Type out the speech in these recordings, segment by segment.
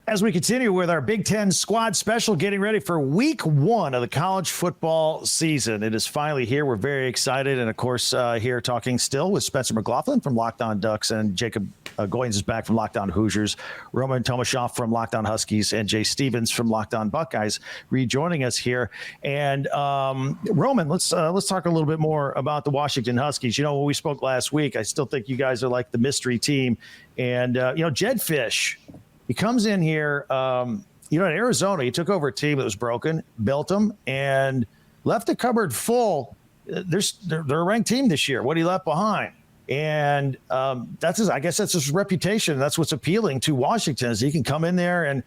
As we continue with our Big Ten squad special, getting ready for week one of the college football season. It is finally here. We're very excited. And, of course, here talking still with Spencer McLaughlin from Locked On Ducks, and Jacob Goins is back from Locked On Hoosiers, Roman Tomashoff from Locked On Huskies, and Jay Stevens from Locked On Buckeyes rejoining us here. And, Roman, let's talk a little bit more about the Washington Huskies. You know, when we spoke last week, I still think you guys are like the mystery team. And, Jed Fish, he comes in here, in Arizona, he took over a team that was broken, built them, and left the cupboard full. They're a ranked team this year. What he left behind. And that's his reputation. That's what's appealing to Washington, is he can come in there, and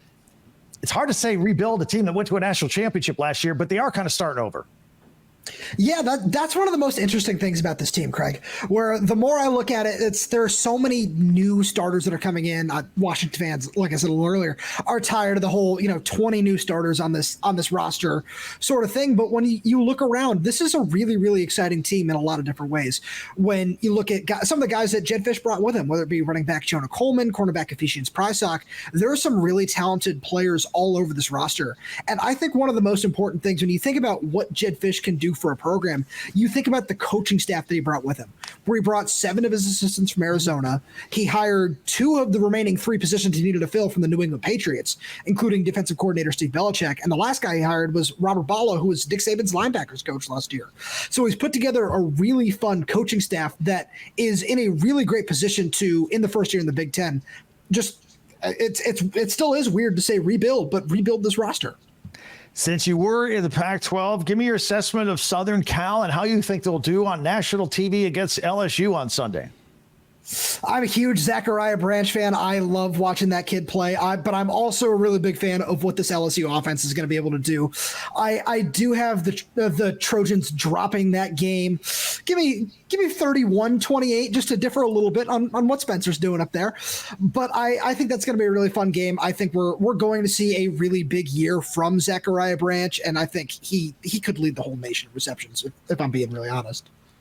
it's hard to say rebuild a team that went to a national championship last year, but they are kind of starting over. Yeah, that's one of the most interesting things about this team, Craig, where the more I look at it, there are so many new starters that are coming in. Washington fans, like I said a little earlier, are tired of the whole, 20 new starters on this roster sort of thing. But when you look around, this is a really, really exciting team in a lot of different ways. When you look at some of the guys that Jed Fish brought with him, whether it be running back Jonah Coleman, cornerback Ephesians Prysock, there are some really talented players all over this roster. And I think one of the most important things when you think about what Jed Fish can do for a program, you think about the coaching staff that he brought with him, where he brought 7 of his assistants from Arizona. He hired 2 of the remaining 3 positions he needed to fill from the New England Patriots, including defensive coordinator Steve Belichick. And the last guy he hired was Robert Balla, who was Nick Saban's linebackers coach last year. So he's put together a really fun coaching staff that is in a really great position to, in the first year in the Big Ten, it still is weird to say rebuild, but rebuild this roster. Since you were in the Pac-12, give me your assessment of Southern Cal and how you think they'll do on national TV against LSU on Sunday. I'm a huge Zachariah Branch fan. I love watching that kid play, but I'm also a really big fan of what this LSU offense is going to be able to do. I do have the Trojans dropping that game. Give me 31-28, just to differ a little bit on what Spencer's doing up there. But I think that's going to be a really fun game. I think we're going to see a really big year from Zachariah Branch, and I think he could lead the whole nation in receptions, if I'm being really honest.